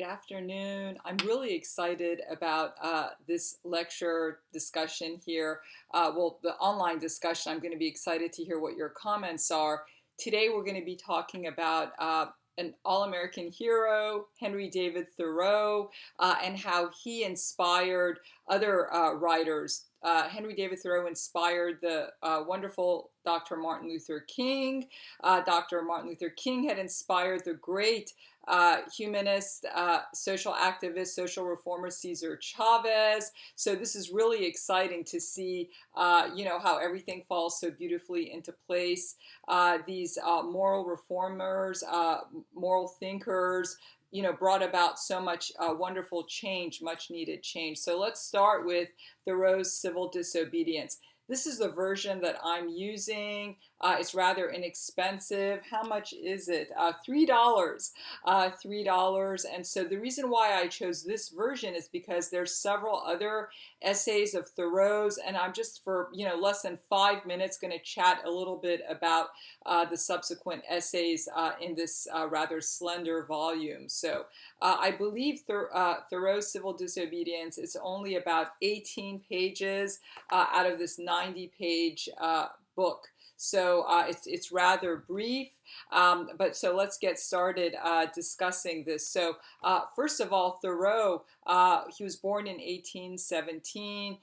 Good afternoon. I'm really excited about this lecture discussion here. The online discussion. I'm going to be excited to hear what your comments are. Today, we're going to be talking about an all-American hero, Henry David Thoreau, and how he inspired other writers. Henry David Thoreau inspired the wonderful Dr. Martin Luther King. Dr. Martin Luther King had inspired the great humanist, social activist, social reformer Cesar Chavez. So this is really exciting to see, how everything falls so beautifully into place. These moral reformers, moral thinkers, brought about so much wonderful change, much needed change. So let's start with Thoreau's Civil Disobedience. This is the version that I'm using. It's rather inexpensive. How much is it? $3. $3. And so the reason why I chose this version is because there's several other essays of Thoreau's, and I'm just for less than 5 minutes going to chat a little bit about the subsequent essays in this rather slender volume. So I believe Thoreau's Civil Disobedience is only about 18 pages out of this 90-page book. So it's rather brief, but so let's get started discussing this. So first of all, Thoreau, he was born in 1817,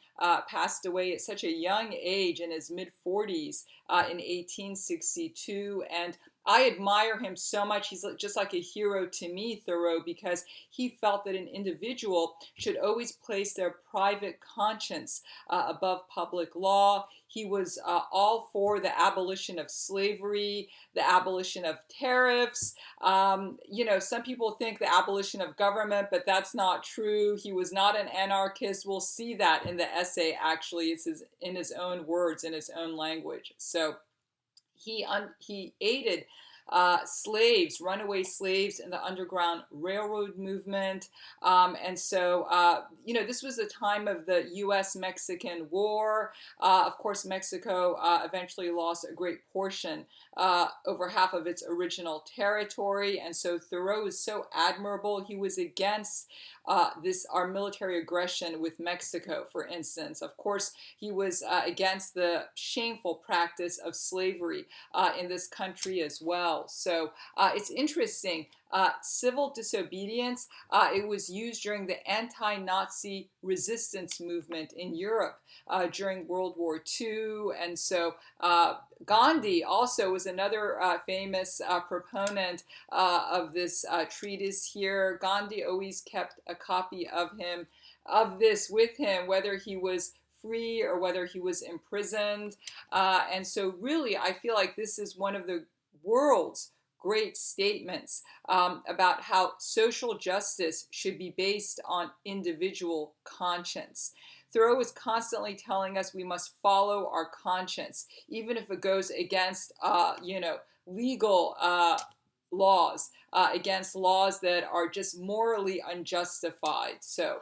passed away at such a young age in his mid-40s in 1862, and I admire him so much. He's just like a hero to me, Thoreau, because he felt that an individual should always place their private conscience above public law. He was all for the abolition of slavery, the abolition of tariffs. Some people think the abolition of government, but that's not true. He was not an anarchist. We'll see that in the essay, actually. It's in his own words, in his own language. So he aided slaves, runaway slaves in the Underground Railroad movement. This was the time of the U.S.-Mexican War. Of course, Mexico eventually lost a great portion, over half of its original territory. And so Thoreau is so admirable. He was against our military aggression with Mexico, for instance. Of course, he was against the shameful practice of slavery in this country as well. So it's interesting. Civil disobedience, it was used during the anti-Nazi resistance movement in Europe during World War II. And so Gandhi also was another famous proponent of this treatise here. Gandhi always kept a copy of this with him, whether he was free or whether he was imprisoned. And so really, I feel like this is one of the world's great statements about how social justice should be based on individual conscience. Thoreau is constantly telling us we must follow our conscience, even if it goes against, legal laws, against laws that are just morally unjustified. So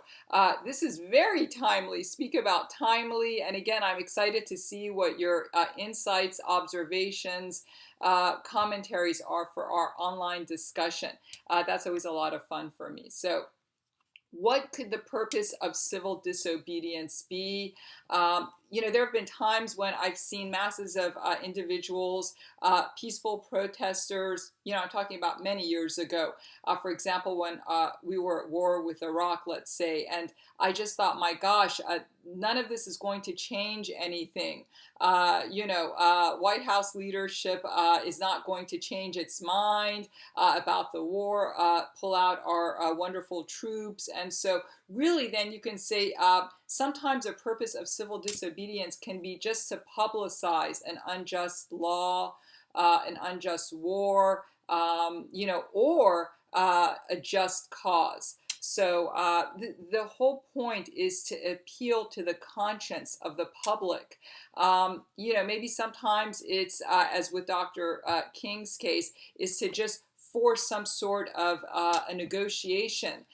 this is very timely. Speak about timely. And again, I'm excited to see what your insights, observations, commentaries are for our online discussion. That's always a lot of fun for me. So what could the purpose of civil disobedience be? There have been times when I've seen masses of individuals, peaceful protesters, I'm talking about many years ago, for example, when we were at war with Iraq, let's say, and I just thought, my gosh, none of this is going to change anything. White House leadership is not going to change its mind about the war, pull out our wonderful troops. And so really then you can say sometimes the purpose of civil disobedience can be just to publicize an unjust law, an unjust war, or a just cause. So the whole point is to appeal to the conscience of the public. Maybe sometimes it's, as with Dr. King's case, is to just force some sort of a negotiation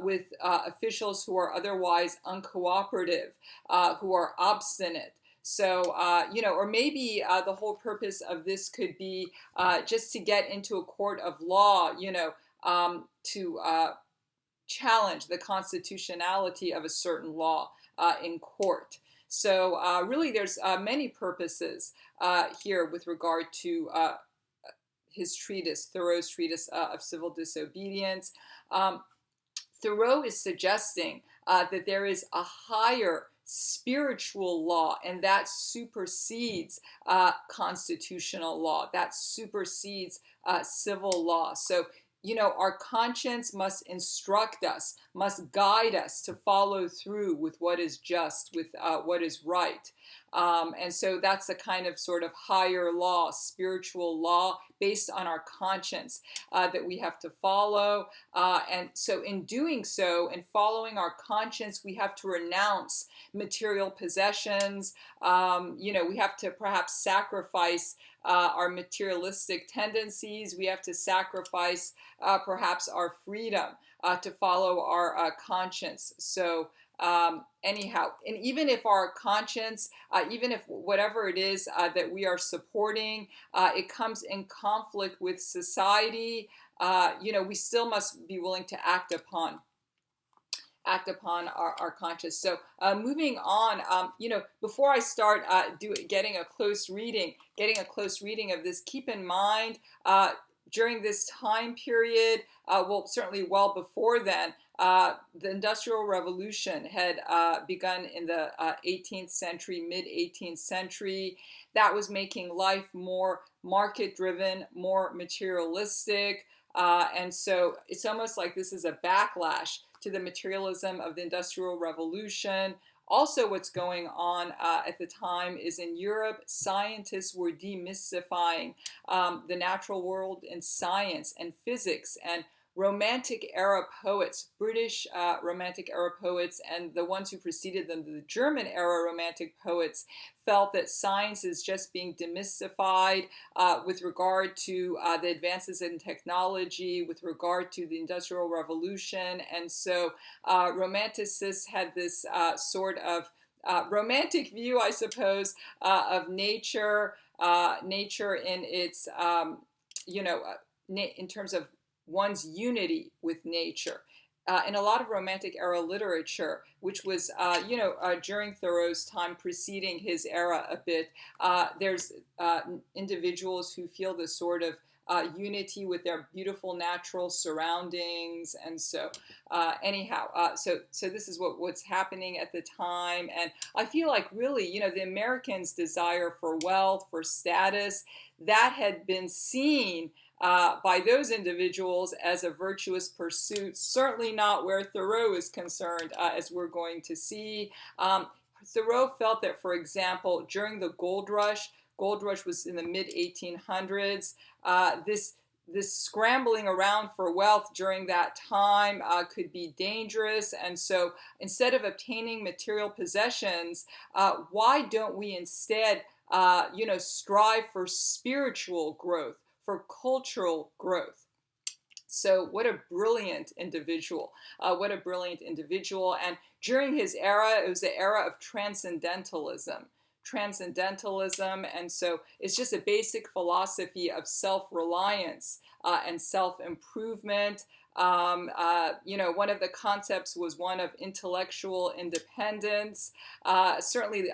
with officials who are otherwise uncooperative, who are obstinate. So, or maybe the whole purpose of this could be just to get into a court of law, to challenge the constitutionality of a certain law in court. So really there's many purposes here with regard to his treatise, Thoreau's treatise of civil disobedience. Thoreau is suggesting that there is a higher spiritual law, and that supersedes constitutional law, that supersedes civil law. So, our conscience must instruct us, must guide us to follow through with what is just, with what is right. And so that's a kind of sort of higher law, spiritual law based on our conscience that we have to follow. And so in doing so, in following our conscience, we have to renounce material possessions. We have to perhaps sacrifice our materialistic tendencies. We have to sacrifice perhaps our freedom to follow our conscience. So anyhow, and even if our conscience, even if whatever it is that we are supporting, it comes in conflict with society, we still must be willing to act upon our conscience. So moving on, before I start getting a close reading of this, keep in mind during this time period, certainly well before then, the Industrial Revolution had begun in the 18th century, mid-18th century. That was making life more market-driven, more materialistic. And so it's almost like this is a backlash to the materialism of the Industrial Revolution. Also, what's going on at the time is in Europe, scientists were demystifying the natural world in science and physics, and Romantic era poets, British Romantic era poets, and the ones who preceded them, the German era Romantic poets, felt that science is just being demystified with regard to the advances in technology, with regard to the Industrial Revolution. And so romanticists had this sort of romantic view, I suppose, of nature, nature in its, in terms of one's unity with nature. In a lot of Romantic era literature, which was, during Thoreau's time preceding his era a bit, there's individuals who feel this sort of unity with their beautiful natural surroundings. And so so this is what's happening at the time. And I feel like really, the Americans' desire for wealth, for status, that had been seen by those individuals as a virtuous pursuit, certainly not where Thoreau is concerned, as we're going to see. Thoreau felt that, for example, during the gold rush was in the mid-1800s, this scrambling around for wealth during that time could be dangerous. And so instead of obtaining material possessions, why don't we instead, strive for spiritual growth, for cultural growth? So what a brilliant individual. And during his era, it was the era of transcendentalism. And so it's just a basic philosophy of self-reliance and self-improvement. One of the concepts was one of intellectual independence. Certainly,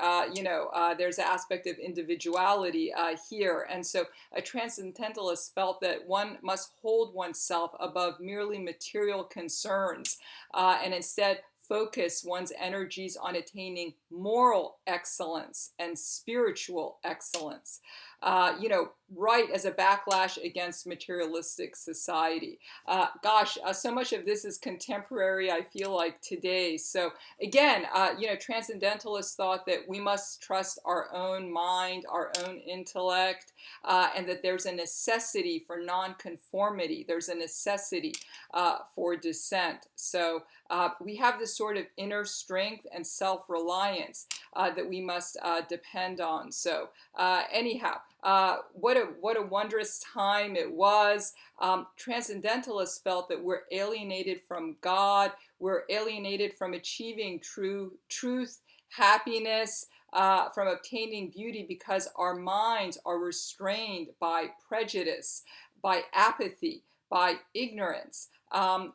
there's an aspect of individuality here. And so a transcendentalist felt that one must hold oneself above merely material concerns and instead focus one's energies on attaining moral excellence and spiritual excellence, right as a backlash against materialistic society. So much of this is contemporary, I feel like, today. So again, transcendentalists thought that we must trust our own mind, our own intellect, and that there's a necessity for nonconformity. There's a necessity for dissent. So we have this sort of inner strength and self-reliance that we must depend on. So what a wondrous time it was. Transcendentalists felt that we're alienated from God, we're alienated from achieving truth, happiness, from obtaining beauty, because our minds are restrained by prejudice, by apathy, by ignorance.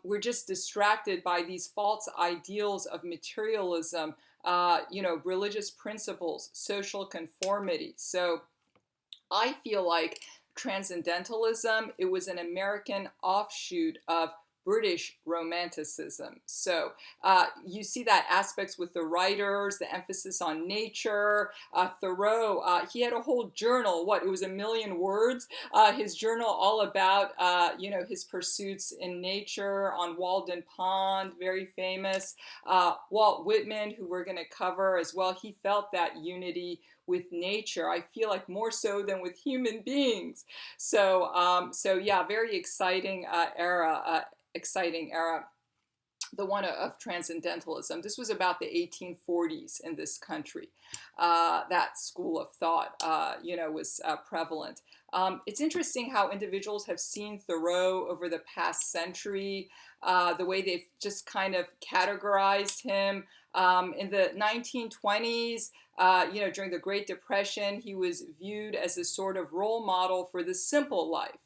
We're just distracted by these false ideals of materialism, religious principles, social conformity. So I feel like transcendentalism, it was an American offshoot of British Romanticism. So you see that aspects with the writers, the emphasis on nature. Thoreau, he had a whole journal. What, it was 1,000,000 words. His journal all about his pursuits in nature on Walden Pond, very famous. Walt Whitman, who we're going to cover as well, he felt that unity with nature. I feel like more so than with human beings. So yeah, very exciting era, the one of transcendentalism. This was about the 1840s in this country. That school of thought, was prevalent. It's interesting how individuals have seen Thoreau over the past century, the way they've just kind of categorized him. In the 1920s, during the Great Depression, he was viewed as a sort of role model for the simple life.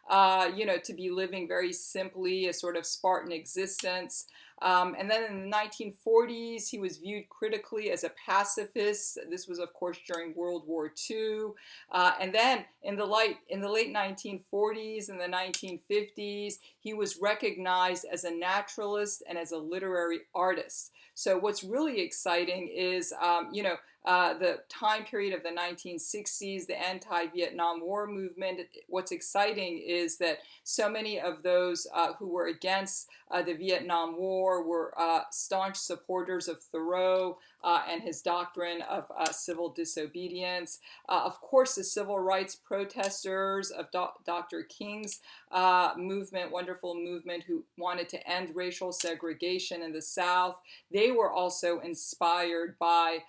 To be living very simply, a sort of Spartan existence. And then in the 1940s, he was viewed critically as a pacifist. This was, of course, during World War II. And then in the late 1940s and the 1950s, he was recognized as a naturalist and as a literary artist. So what's really exciting is, the time period of the 1960s, the anti-Vietnam War movement. What's exciting is that so many of those who were against the Vietnam War were staunch supporters of Thoreau and his doctrine of civil disobedience. Of course, the civil rights protesters of Dr. King's movement, wonderful movement, who wanted to end racial segregation in the South, they were also inspired by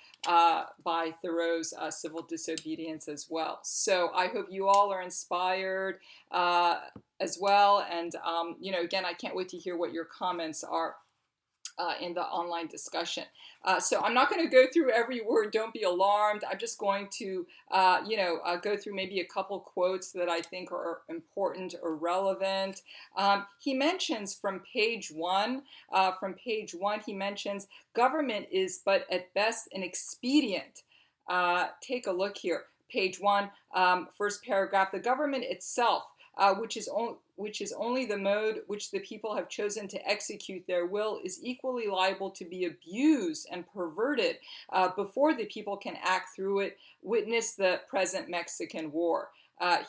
Thoreau's civil disobedience as well. So I hope you all are inspired as well. And, again, I can't wait to hear what your comments are in the online discussion. So I'm not going to go through every word. Don't be alarmed. I'm just going to, go through maybe a couple quotes that I think are important or relevant. He mentions from page one, he mentions government is but at best an expedient. Take a look here. Page one, first paragraph, the government itself, which is only the mode which the people have chosen to execute their will, is equally liable to be abused and perverted before the people can act through it. Witness the present Mexican War.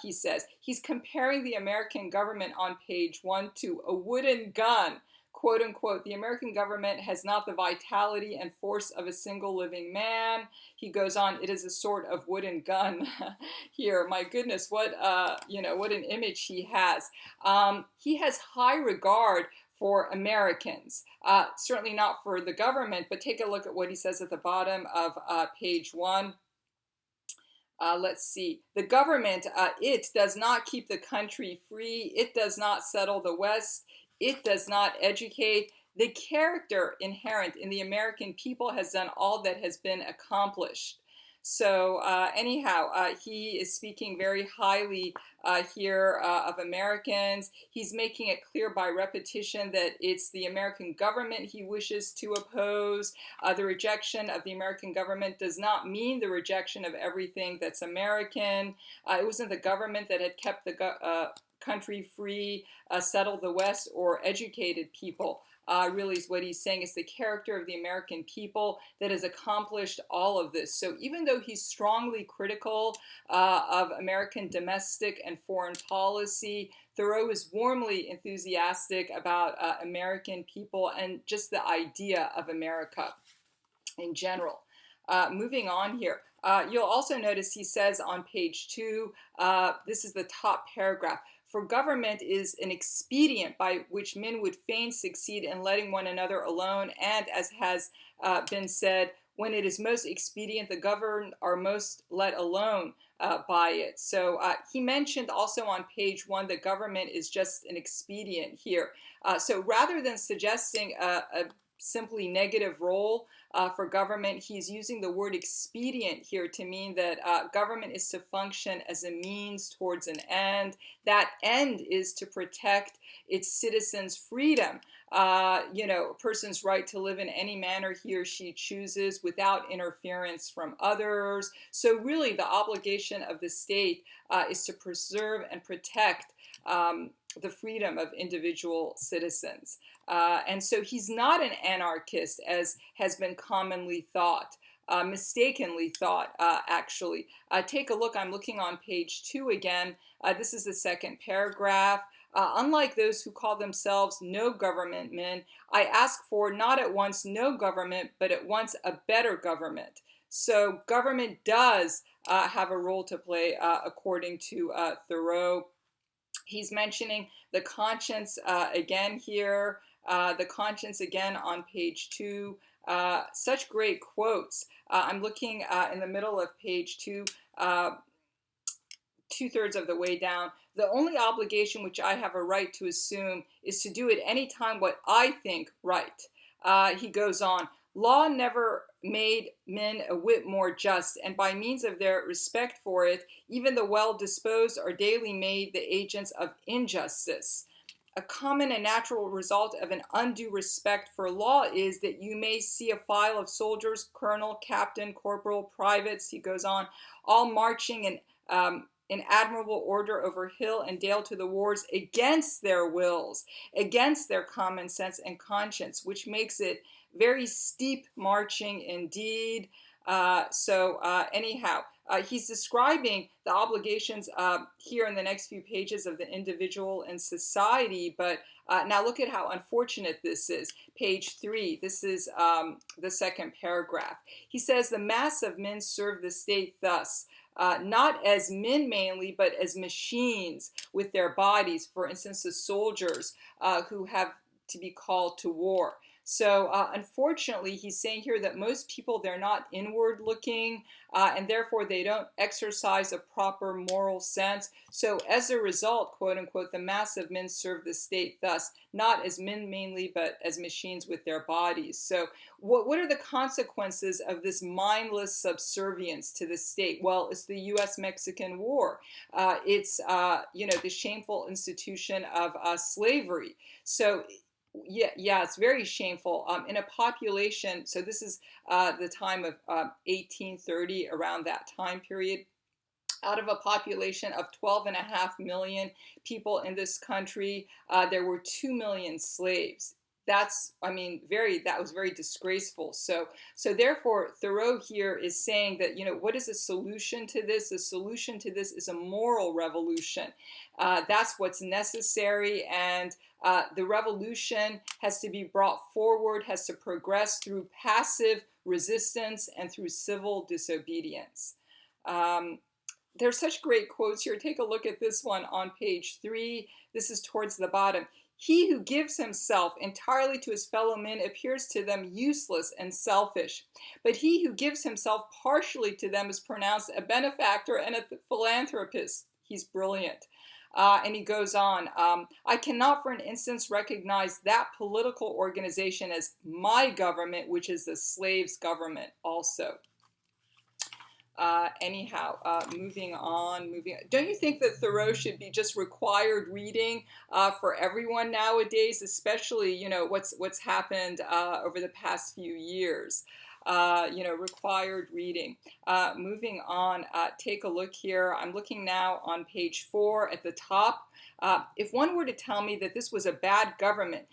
He says he's comparing the American government on page one to a wooden gun. Quote unquote, the American government has not the vitality and force of a single living man. He goes on, it is a sort of wooden gun here. My goodness, what an image he has. He has high regard for Americans, certainly not for the government, but take a look at what he says at the bottom of page one. Let's see. The government, it does not keep the country free. It does not settle the West. It does not educate. The character inherent in the American people has done all that has been accomplished. So anyhow, he is speaking very highly here of Americans. He's making it clear by repetition that it's the American government he wishes to oppose. The rejection of the American government does not mean the rejection of everything that's American. It wasn't the government that had kept the country free, settled the West, or educated people. Really is what he's saying. Is the character of the American people that has accomplished all of this. So even though he's strongly critical of American domestic and foreign policy, Thoreau is warmly enthusiastic about American people and just the idea of America in general. Moving on here. You'll also notice he says on page two, this is the top paragraph, for government is an expedient by which men would fain succeed in letting one another alone, and as has been said, when it is most expedient, the governed are most let alone by it. So he mentioned also on page one that government is just an expedient here. So rather than suggesting a simply negative role for government. He's using the word expedient here to mean that government is to function as a means towards an end. That end is to protect its citizens' freedom. A person's right to live in any manner he or she chooses without interference from others. So really the obligation of the state is to preserve and protect the freedom of individual citizens. And so he's not an anarchist, as has been commonly thought. Mistakenly thought, actually. Take a look. I'm looking on page 2 again. This is the second paragraph. Unlike those who call themselves no government men, I ask for not at once no government, but at once a better government. So government does have a role to play, according to Thoreau. He's mentioning the conscience again here, the conscience again on page 2. Such great quotes. I'm looking in the middle of page 2. 2/3 of the way down. The only obligation which I have a right to assume is to do at any time what I think right. He goes on, law never made men a whit more just, and by means of their respect for it, even the well-disposed are daily made the agents of injustice. A common and natural result of an undue respect for law is that you may see a file of soldiers, colonel, captain, corporal, privates, he goes on, all marching in admirable order over hill and dale to the wars against their wills, against their common sense and conscience, which makes it very steep marching indeed. Anyhow, he's describing the obligations here in the next few pages of the individual and society, but now look at how unfortunate this is. Page 3, this is the second paragraph. He says, the mass of men serve the state thus, not as men mainly, but as machines with their bodies. For instance, the soldiers who have to be called to war. So unfortunately, he's saying here that most people, they're not inward looking, and therefore they don't exercise a proper moral sense. So as a result, quote unquote, the mass of men serve the state thus, not as men mainly, but as machines with their bodies. So what are the consequences of this mindless subservience to the state? Well, it's the U.S.-Mexican War. It's the shameful institution of slavery. So yeah, it's very shameful. In a population, so this is the time of 1830, around that time period. Out of a population of 12.5 million people in this country, there were 2 million slaves. That was very disgraceful. So therefore, Thoreau here is saying that, what is the solution to this? The solution to this is a moral revolution. That's what's necessary, and the revolution has to be brought forward, has to progress through passive resistance and through civil disobedience. There's such great quotes here. Take a look at this one on page 3. This is towards the bottom. He who gives himself entirely to his fellow men appears to them useless and selfish, but he who gives himself partially to them is pronounced a benefactor and a philanthropist. He's brilliant. And he goes on, I cannot for an instance recognize that political organization as my government, which is the slave's government also. Moving on. Don't you think that Thoreau should be just required reading for everyone nowadays, especially, what's happened over the past few years? Required reading. Moving on, take a look here. I'm looking now on page 4 at the top. If one were to tell me that this was a bad government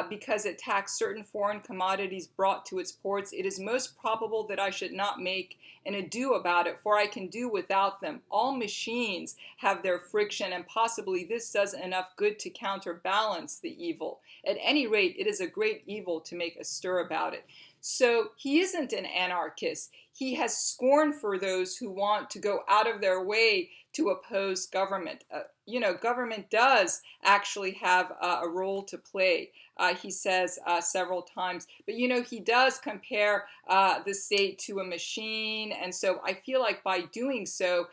because it taxed certain foreign commodities brought to its ports, it is most probable that I should not make an ado about it, for I can do without them. All machines have their friction, and possibly this does enough good to counterbalance the evil. At any rate, it is a great evil to make a stir about it. So he isn't an anarchist. He has scorn for those who want to go out of their way to oppose government. Government does actually have a role to play, he says several times. But, he does compare the state to a machine. And so I feel like by doing so,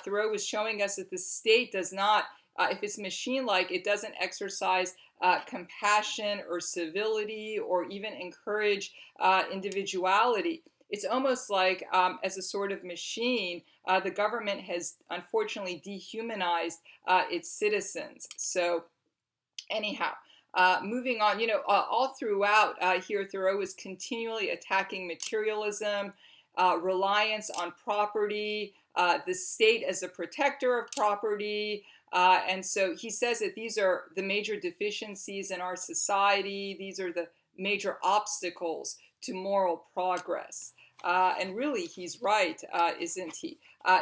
Thoreau is showing us that the state does not, if it's machine-like, it doesn't exercise compassion or civility or even encourage individuality. It's almost like, as a sort of machine, the government has unfortunately dehumanized its citizens. So, anyhow, moving on, all throughout here, Thoreau is continually attacking materialism, reliance on property, the state as a protector of property. And so he says that these are the major deficiencies in our society. These are the major obstacles to moral progress. And really, he's right, isn't he?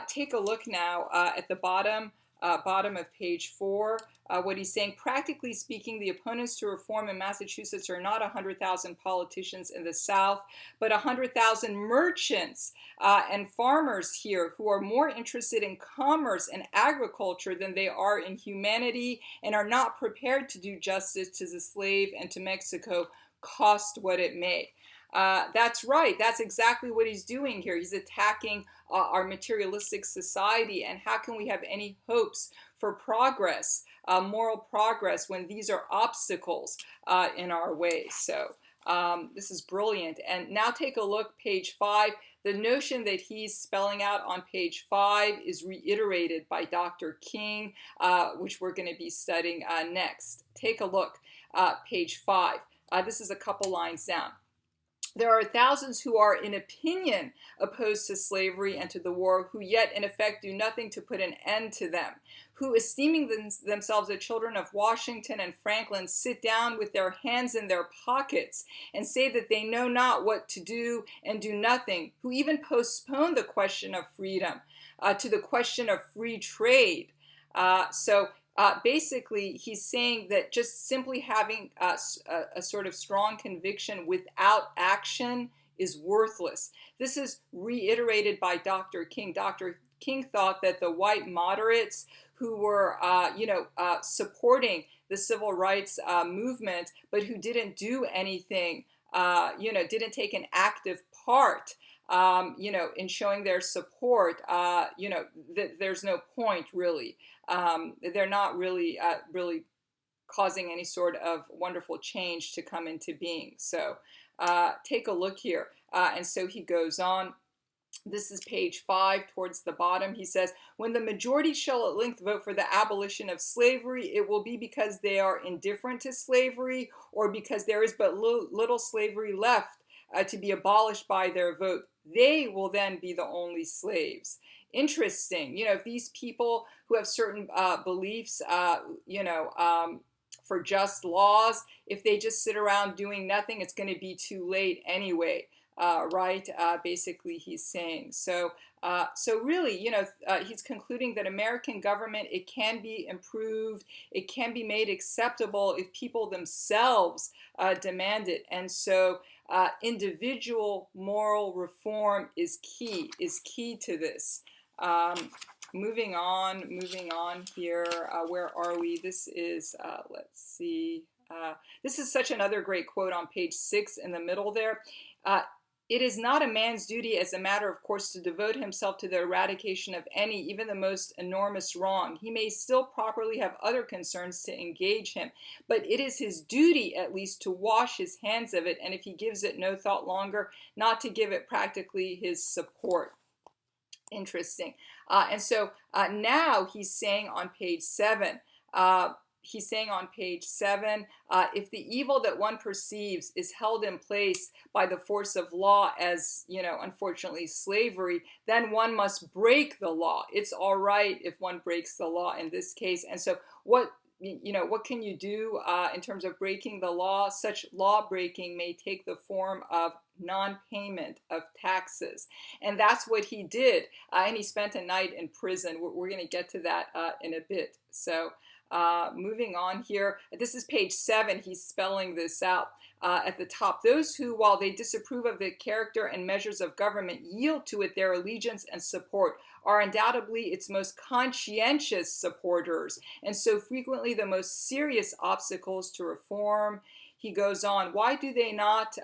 Take a look now at the bottom of page 4. What he's saying, practically speaking, the opponents to reform in Massachusetts are not 100,000 politicians in the South, but 100,000 merchants and farmers here who are more interested in commerce and agriculture than they are in humanity, and are not prepared to do justice to the slave and to Mexico, cost what it may. That's right. That's exactly what he's doing here. He's attacking our materialistic society. And how can we have any hopes for progress, moral progress, when these are obstacles in our way? So this is brilliant. And now take a look, page 5. The notion that he's spelling out on page 5 is reiterated by Dr. King, which we're going to be studying next. Take a look, page 5. This is a couple lines down. There are thousands who are in opinion opposed to slavery and to the war, who yet in effect do nothing to put an end to them, who, esteeming themselves the children of Washington and Franklin, sit down with their hands in their pockets and say that they know not what to do and do nothing, who even postpone the question of freedom to the question of free trade. Basically, he's saying that just simply having a sort of strong conviction without action is worthless. This is reiterated by Dr. King. Dr. King thought that the white moderates who were, supporting the civil rights movement, but who didn't do anything, didn't take an active part, in showing their support, there's no point really. They're not really causing any sort of wonderful change to come into being. So take a look here. And so he goes on. This is page 5 towards the bottom. He says, when the majority shall at length vote for the abolition of slavery, it will be because they are indifferent to slavery, or because there is but little slavery left to be abolished by their vote. They will then be the only slaves. Interesting. If these people who have certain beliefs, for just laws, if they just sit around doing nothing, it's going to be too late anyway. Right? Basically, he's saying. So really, he's concluding that American government, it can be improved, it can be made acceptable if people themselves demand it. And so individual moral reform is key to this. Moving on here. Where are we? This is, let's see. This is such another great quote on page 6 in the middle there. It is not a man's duty as a matter of course to devote himself to the eradication of any, even the most enormous wrong. He may still properly have other concerns to engage him, but it is his duty at least to wash his hands of it, and if he gives it no thought longer, not to give it practically his support. Interesting. And so now he's saying on page 7, if the evil that one perceives is held in place by the force of law, as, unfortunately slavery, then one must break the law. It's all right if one breaks the law in this case. And so what can you do in terms of breaking the law? Such law breaking may take the form of non-payment of taxes. And that's what he did. And he spent a night in prison. We're going to get to that in a bit. So moving on here, this is page 7. He's spelling this out at the top. Those who, while they disapprove of the character and measures of government, yield to it their allegiance and support, are undoubtedly its most conscientious supporters, and so frequently the most serious obstacles to reform. He goes on, why do they not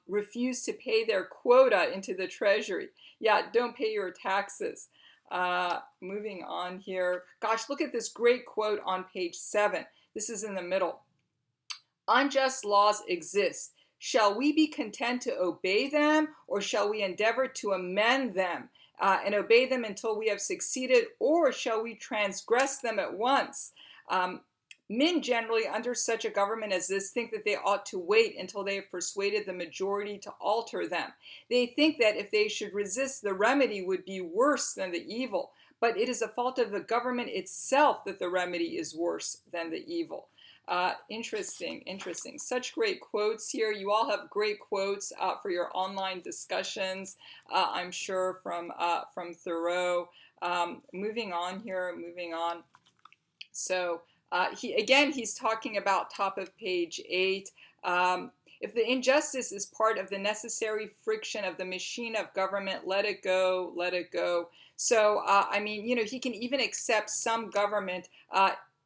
refuse to pay their quota into the treasury? Yeah, don't pay your taxes. Moving on here. Gosh, look at this great quote on page 7. This is in the middle. Unjust laws exist. Shall we be content to obey them, or shall we endeavor to amend them and obey them until we have succeeded, or shall we transgress them at once? Um, Men generally, under such a government as this, think that they ought to wait until they have persuaded the majority to alter them. They think that if they should resist, the remedy would be worse than the evil. But it is a fault of the government itself that the remedy is worse than the evil. Interesting. Such great quotes here. You all have great quotes for your online discussions, I'm sure, from Thoreau. Moving on here, moving on. So he's talking about top of page 8. If the injustice is part of the necessary friction of the machine of government, let it go, let it go. So, he can even accept some government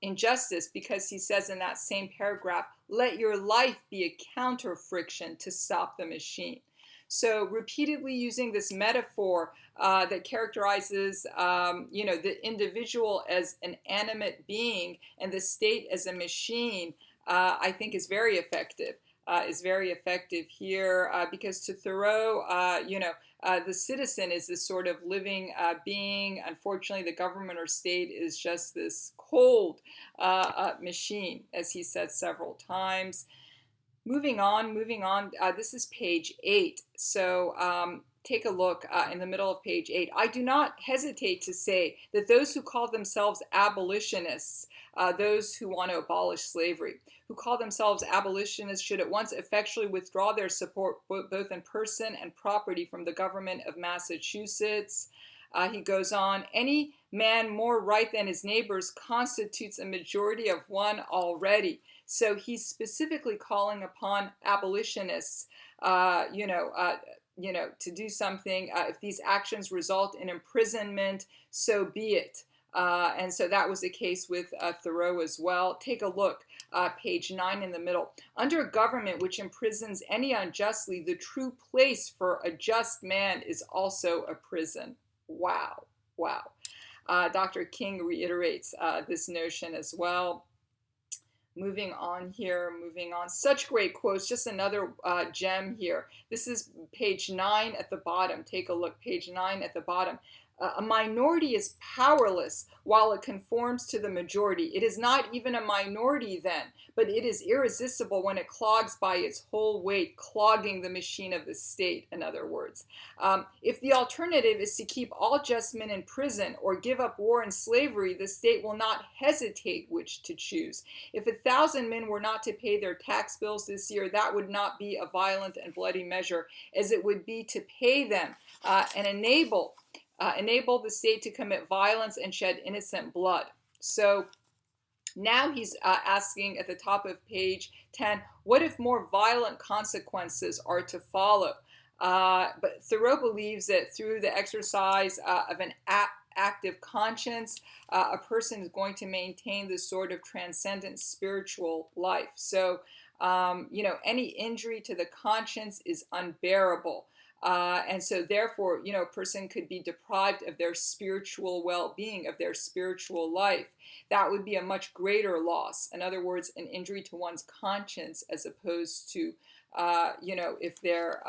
injustice because he says in that same paragraph, let your life be a counter friction to stop the machine. So repeatedly using this metaphor that characterizes, the individual as an animate being and the state as a machine, I think is very effective. Here because to Thoreau, the citizen is this sort of living being. Unfortunately, the government or state is just this cold machine, as he said several times. Moving on. This is page 8. So take a look in the middle of page 8. I do not hesitate to say that those who call themselves abolitionists, those who want to abolish slavery, who call themselves abolitionists should at once effectually withdraw their support both in person and property from the government of Massachusetts. He goes on, any man more right than his neighbors constitutes a majority of one already. So he's specifically calling upon abolitionists, to do something. If these actions result in imprisonment, so be it. And so that was the case with Thoreau as well. Take a look, page 9 in the middle. Under a government which imprisons any unjustly, the true place for a just man is also a prison. Wow. Dr. King reiterates this notion as well. Moving on. Such great quotes. Just another gem here. This is page 9 at the bottom. Take a look, page 9 at the bottom. A minority is powerless while it conforms to the majority. It is not even a minority then, but it is irresistible when it clogs by its whole weight, clogging the machine of the state, in other words. If the alternative is to keep all just men in prison or give up war and slavery, the state will not hesitate which to choose. If 1,000 men were not to pay their tax bills this year, that would not be a violent and bloody measure, as it would be to pay them and enable the state to commit violence and shed innocent blood. So now he's asking at the top of page 10, what if more violent consequences are to follow? But Thoreau believes that through the exercise of an active conscience, a person is going to maintain this sort of transcendent spiritual life. So, any injury to the conscience is unbearable. And so therefore, a person could be deprived of their spiritual well-being, of their spiritual life. That would be a much greater loss. In other words, an injury to one's conscience as opposed to, if they're,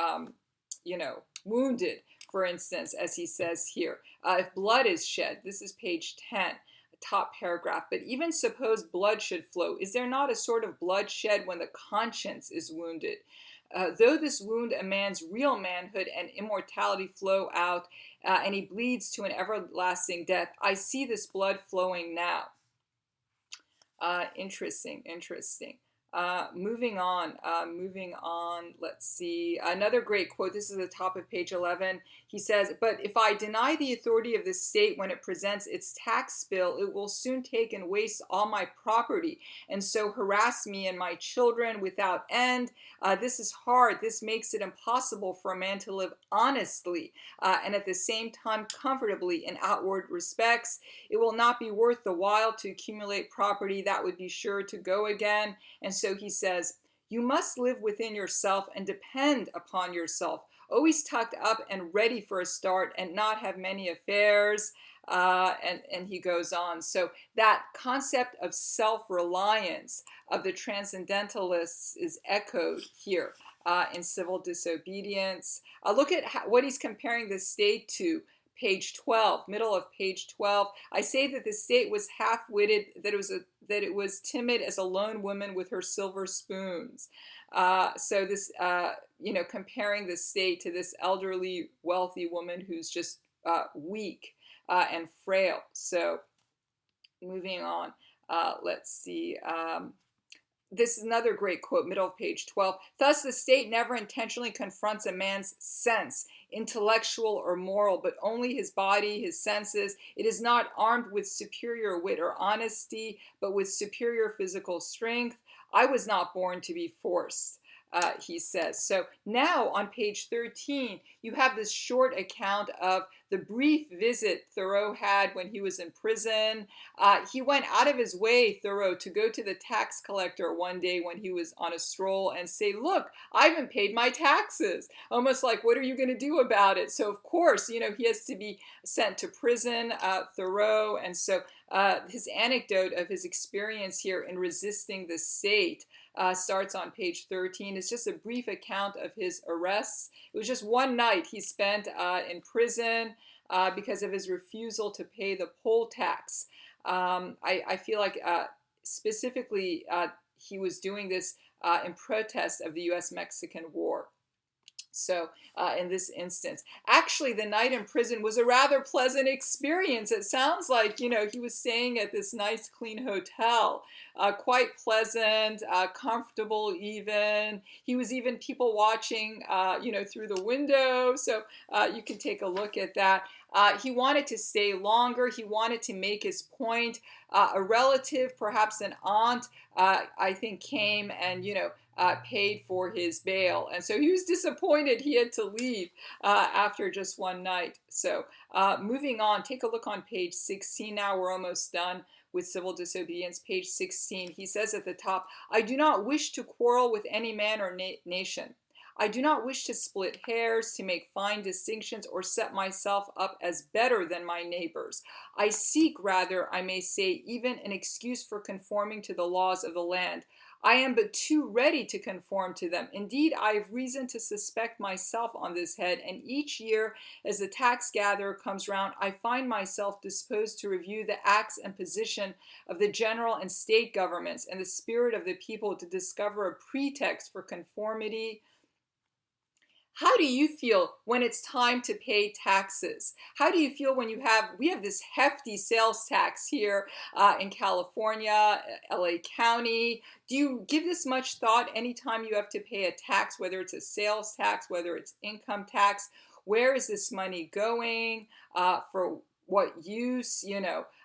wounded, for instance, as he says here. If blood is shed, this is page 10. Top paragraph, but even suppose blood should flow, is there not a sort of blood shed when the conscience is wounded? Though this wound a man's real manhood and immortality flow out, and he bleeds to an everlasting death, I see this blood flowing now. Interesting. Moving on, let's see. Another great quote, this is the top of page 11. He says, but if I deny the authority of the state when it presents its tax bill, it will soon take and waste all my property, and so harass me and my children without end. This is hard. This makes it impossible for a man to live honestly and at the same time comfortably in outward respects. It will not be worth the while to accumulate property that would be sure to go again. And so he says, you must live within yourself and depend upon yourself, always tucked up and ready for a start and not have many affairs. And he goes on. So that concept of self-reliance of the transcendentalists is echoed here in Civil Disobedience. Look at what he's comparing the state to. Page 12, middle of page 12. I say that the state was half-witted, that it was timid as a lone woman with her silver spoons. So this, comparing the state to this elderly, wealthy woman who's just weak and frail. So moving on, let's see. This is another great quote, middle of page 12. Thus, the state never intentionally confronts a man's sense, intellectual or moral, but only his body, his senses. It is not armed with superior wit or honesty, but with superior physical strength. I was not born to be forced, he says. So now on page 13, you have this short account of the brief visit Thoreau had when he was in prison. He went out of his way, Thoreau, to go to the tax collector one day when he was on a stroll and say, look, I haven't paid my taxes. Almost like, what are you going to do about it? So, of course, he has to be sent to prison, Thoreau. And so his anecdote of his experience here in resisting the state starts on page 13. It's just a brief account of his arrests. It was just one night he spent in prison because of his refusal to pay the poll tax. I feel like specifically he was doing this in protest of the U.S.-Mexican War. So in this instance, actually the night in prison was a rather pleasant experience. It sounds like, he was staying at this nice clean hotel, quite pleasant, comfortable even. He was even people watching, through the window. So you can take a look at that. He wanted to stay longer. He wanted to make his point. A relative, perhaps an aunt, I think came and, paid for his bail. And so he was disappointed he had to leave after just one night. So moving on, take a look on page 16 now. We're almost done with civil disobedience. Page 16, he says at the top, I do not wish to quarrel with any man or nation. I do not wish to split hairs, to make fine distinctions, or set myself up as better than my neighbors. I seek, rather, I may say, even an excuse for conforming to the laws of the land. I am but too ready to conform to them. Indeed, I have reason to suspect myself on this head, and each year, as the tax gatherer comes round, I find myself disposed to review the acts and position of the general and state governments and the spirit of the people to discover a pretext for conformity. How do you feel when it's time to pay taxes? How do you feel when we have this hefty sales tax here in California, LA County? Do you give this much thought anytime you have to pay a tax, whether it's a sales tax, whether it's income tax? Where is this money going? For what use?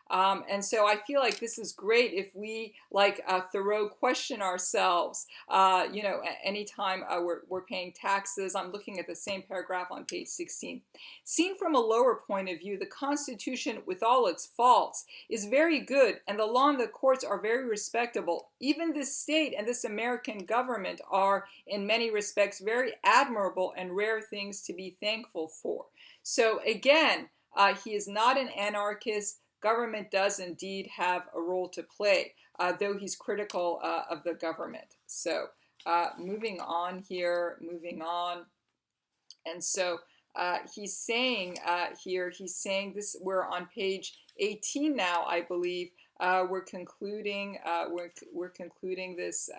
And so I feel like this is great if we, like Thoreau, question ourselves, anytime we're paying taxes. I'm looking at the same paragraph on page 16. Seen from a lower point of view, the Constitution, with all its faults, is very good, and the law and the courts are very respectable. Even this state and this American government are, in many respects, very admirable and rare things to be thankful for. So again, he is not an anarchist. Government does indeed have a role to play, though he's critical of the government. So moving on. And so he's saying this, we're on page 18 now, I believe. We're concluding this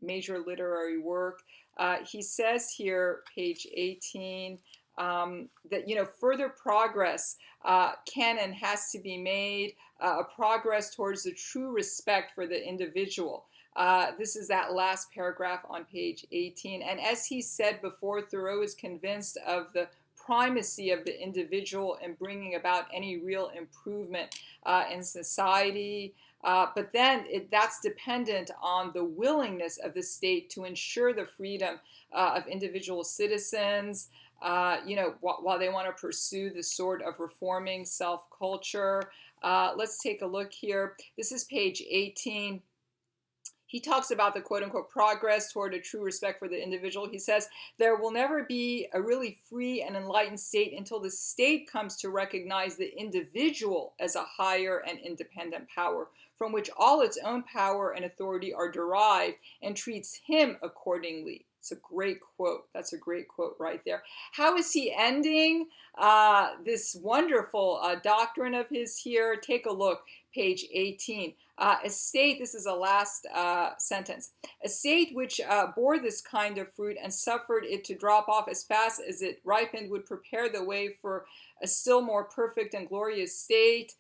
major literary work. He says here, page 18, that further progress can and has to be made, a progress towards the true respect for the individual. This is that last paragraph on page 18. And as he said before, Thoreau is convinced of the primacy of the individual in bringing about any real improvement in society. But then that's dependent on the willingness of the state to ensure the freedom of individual citizens, while they want to pursue this sort of reforming self-culture. Let's take a look here. This is page 18. He talks about the quote unquote progress toward a true respect for the individual. He says, there will never be a really free and enlightened state until the state comes to recognize the individual as a higher and independent power from which all its own power and authority are derived and treats him accordingly. It's a great quote. That's a great quote right there. How is he ending this wonderful doctrine of his here? Take a look, page 18. A state, this is the last sentence, a state which bore this kind of fruit and suffered it to drop off as fast as it ripened would prepare the way for a still more perfect and glorious state,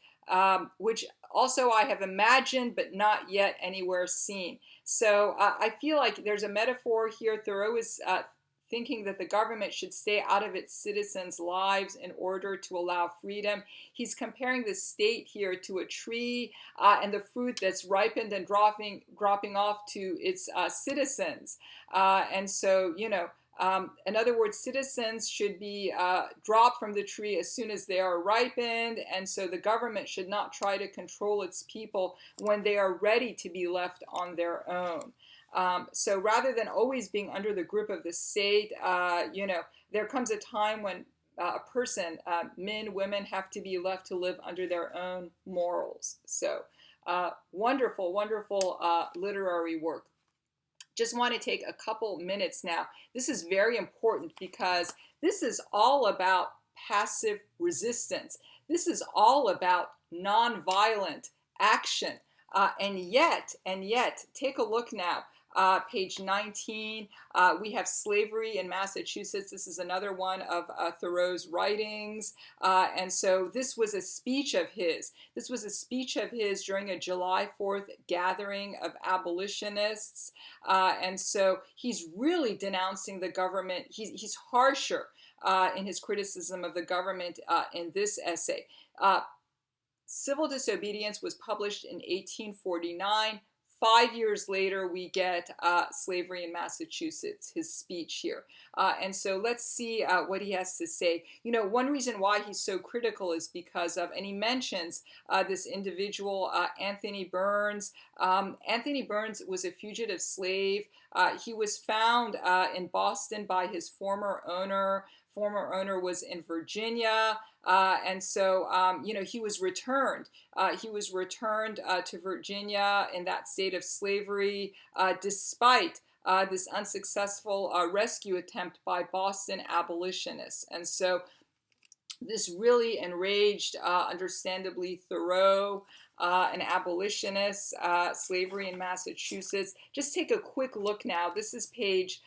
which also I have imagined but not yet anywhere seen. So I feel like there's a metaphor here. Thoreau is thinking that the government should stay out of its citizens' lives in order to allow freedom. He's comparing the state here to a tree and the fruit that's ripened and dropping off to its citizens. And so, in other words, citizens should be dropped from the tree as soon as they are ripened, and so the government should not try to control its people when they are ready to be left on their own. So rather than always being under the grip of the state, there comes a time when a person, men, women, have to be left to live under their own morals. So wonderful, wonderful literary work. Just want to take a couple minutes now. This is very important because this is all about passive resistance. This is all about nonviolent action. And yet, take a look now. Page 19, we have slavery in Massachusetts. This is another one of Thoreau's writings. And so this was a speech of his. This was a speech of his during a July 4th gathering of abolitionists. And so he's really denouncing the government. He's harsher in his criticism of the government in this essay. Civil Disobedience was published in 1849. 5 years later, we get Slavery in Massachusetts, his speech here. And so let's see what he has to say. One reason why he's so critical is because of, and he mentions this individual, Anthony Burns. Anthony Burns was a fugitive slave. He was found in Boston by his former owner. Former owner was in Virginia. And so, he was returned. He was returned to Virginia in that state of slavery, despite this unsuccessful rescue attempt by Boston abolitionists. And so this really enraged, understandably, Thoreau, an abolitionist, slavery in Massachusetts. Just take a quick look now. This is page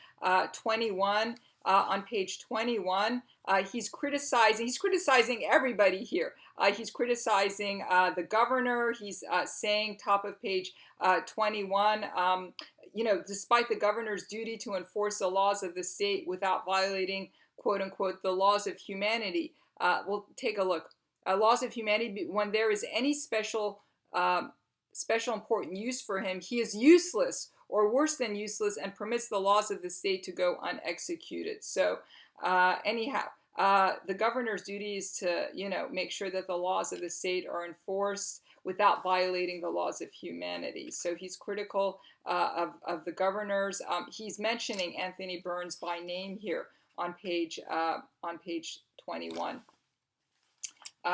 21. On page 21, he's criticizing everybody here. He's criticizing the governor. He's saying, top of page 21, despite the governor's duty to enforce the laws of the state without violating, quote unquote, the laws of humanity. We'll take a look. Laws of humanity, when there is any special important use for him, he is useless, or worse than useless, and permits the laws of the state to go unexecuted. So anyhow, the governor's duty is to, make sure that the laws of the state are enforced without violating the laws of humanity. So he's critical of the governors. He's mentioning Anthony Burns by name here on page 21.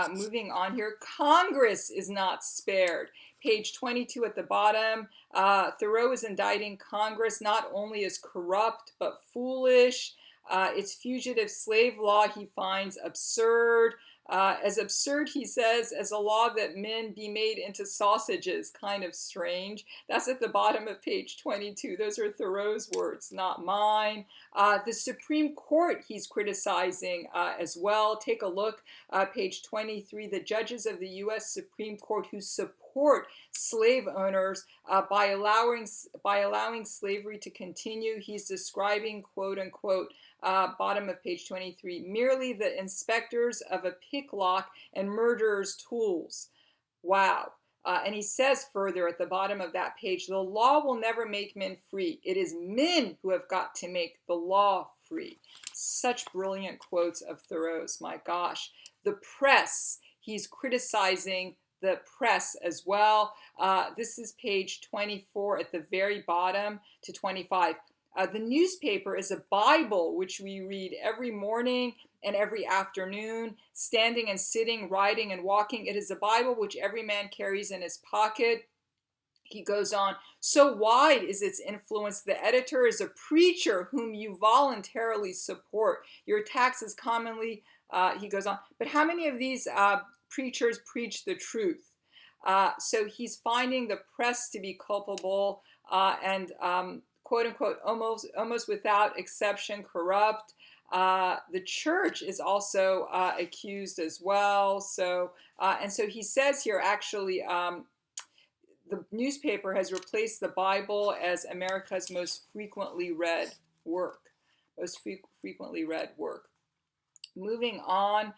Moving on here, Congress is not spared. Page 22 at the bottom, Thoreau is indicting Congress not only as corrupt but foolish. Its fugitive slave law he finds absurd. As absurd, he says, as a law that men be made into sausages. Kind of strange. That's at the bottom of page 22. Those are Thoreau's words, not mine. The Supreme Court he's criticizing as well. Take a look, page 23. The judges of the U.S. Supreme Court who support slave owners by allowing slavery to continue. He's describing, quote unquote, bottom of page 23, merely the inspectors of a picklock and murderer's tools. Wow. And he says further at the bottom of that page, the law will never make men free. It is men who have got to make the law free. Such brilliant quotes of Thoreau's, my gosh. The press, he's criticizing the press as well. This is page 24 at the very bottom to 25. The newspaper is a Bible which we read every morning and every afternoon, standing and sitting, riding and walking. It is a Bible which every man carries in his pocket. He goes on, so wide is its influence. The editor is a preacher whom you voluntarily support. Your attacks is commonly, he goes on, but how many of these preachers preach the truth? So he's finding the press to be culpable and quote unquote, almost without exception, corrupt. The church is also accused as well. So, and so he says here, actually, the newspaper has replaced the Bible as America's most frequently read work. Frequently read work. Moving on.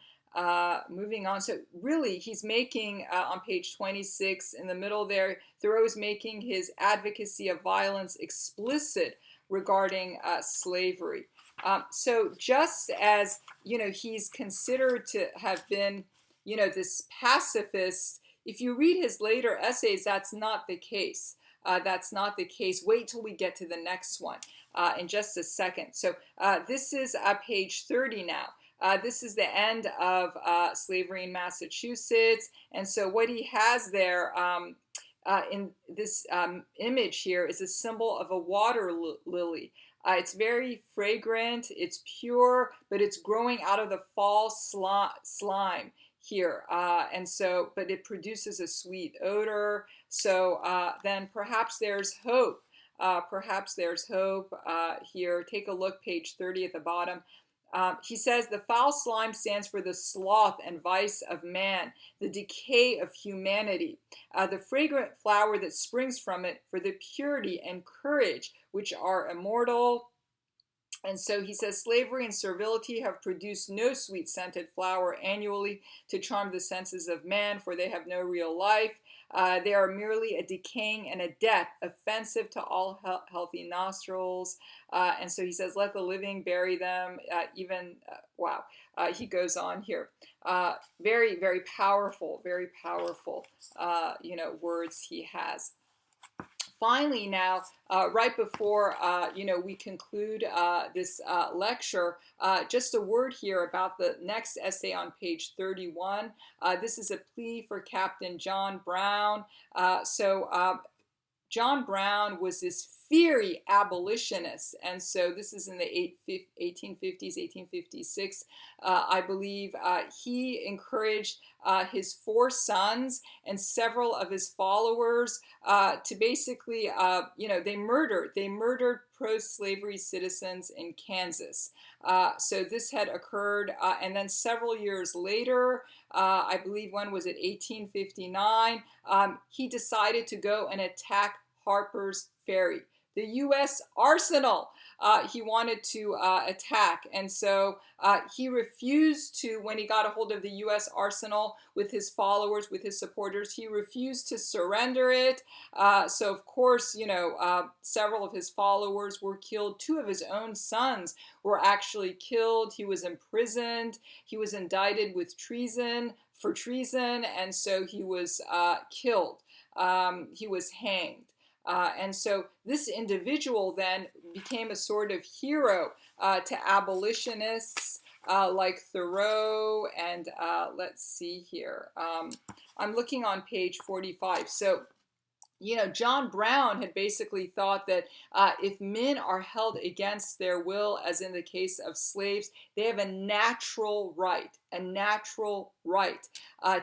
So really, he's making, on page 26, in the middle there, Thoreau is making his advocacy of violence explicit regarding slavery. So just as, he's considered to have been, this pacifist, if you read his later essays, that's not the case. That's not the case. Wait till we get to the next one in just a second. So this is page 30 now. This is the end of slavery in Massachusetts. And so what he has there in this image here is a symbol of a water lily. It's very fragrant, it's pure, but it's growing out of the fall slime here. And so, but it produces a sweet odor. So then perhaps there's hope. Perhaps there's hope here. Take a look, page 30 at the bottom. He says, the foul slime stands for the sloth and vice of man, the decay of humanity, the fragrant flower that springs from it for the purity and courage which are immortal. And so he says, slavery and servility have produced no sweet-scented flower annually to charm the senses of man, for they have no real life. They are merely a decaying and a death, offensive to all healthy nostrils. And so he says, let the living bury them. Wow. He goes on here. Very, very powerful, words he has. Finally now, right before, we conclude this lecture, just a word here about the next essay on page 31. This is a plea for Captain John Brown. John Brown was this fiery abolitionist, and so this is in the 1850s, 1856, I believe. He encouraged his 4 sons and several of his followers to basically, they murdered pro-slavery citizens in Kansas. So this had occurred, and then several years later, I believe when was it, 1859, he decided to go and attack Harper's Ferry, the U.S. arsenal. He wanted to attack, and so he refused to, when he got a hold of the U.S. arsenal with his followers, with his supporters, he refused to surrender it. So of course, several of his followers were killed. 2 of his own sons were actually killed. He was imprisoned. He was indicted with for treason, and so he was killed. He was hanged. And so this individual then became a sort of hero to abolitionists like Thoreau and let's see here. I'm looking on page 45. So, John Brown had basically thought that if men are held against their will, as in the case of slaves, they have a natural right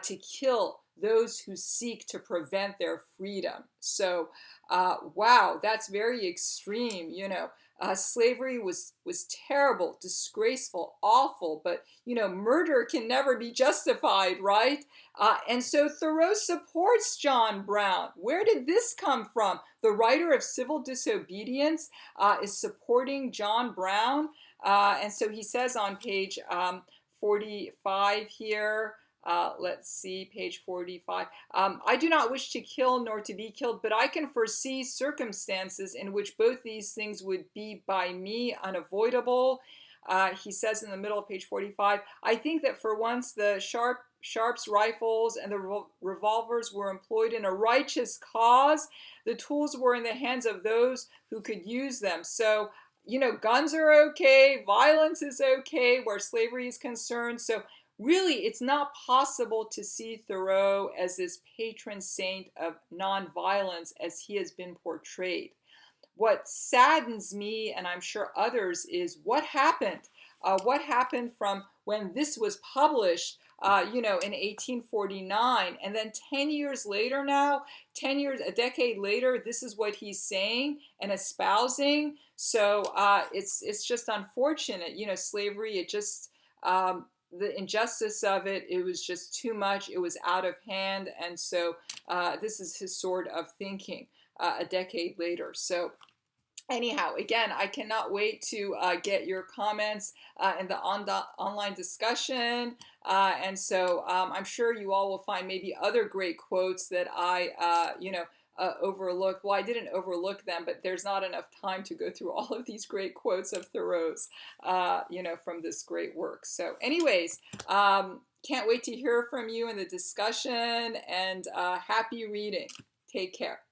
to kill those who seek to prevent their freedom. So, wow, that's very extreme. Slavery was terrible, disgraceful, awful, but murder can never be justified, right? And so Thoreau supports John Brown. Where did this come from? The writer of Civil Disobedience is supporting John Brown, and so he says on page 45 here. Let's see, page 45. I do not wish to kill nor to be killed, but I can foresee circumstances in which both these things would be by me unavoidable. He says in the middle of page 45, I think that for once the Sharps rifles and the revolvers were employed in a righteous cause. The tools were in the hands of those who could use them. So, guns are okay, violence is okay where slavery is concerned. So really, it's not possible to see Thoreau as this patron saint of nonviolence as he has been portrayed. What saddens me, and I'm sure others, is what happened. What happened from when this was published, in 1849, and then 10 years later now, 10 years, a decade later, this is what he's saying and espousing. So it's just unfortunate. Slavery, it just, the injustice of it, it was just too much. It was out of hand. And so this is his sort of thinking a decade later. So anyhow, again, I cannot wait to get your comments in the online discussion. And so I'm sure you all will find maybe other great quotes that I, overlooked. Well, I didn't overlook them, but there's not enough time to go through all of these great quotes of Thoreau's, from this great work. So anyways, can't wait to hear from you in the discussion, and happy reading. Take care.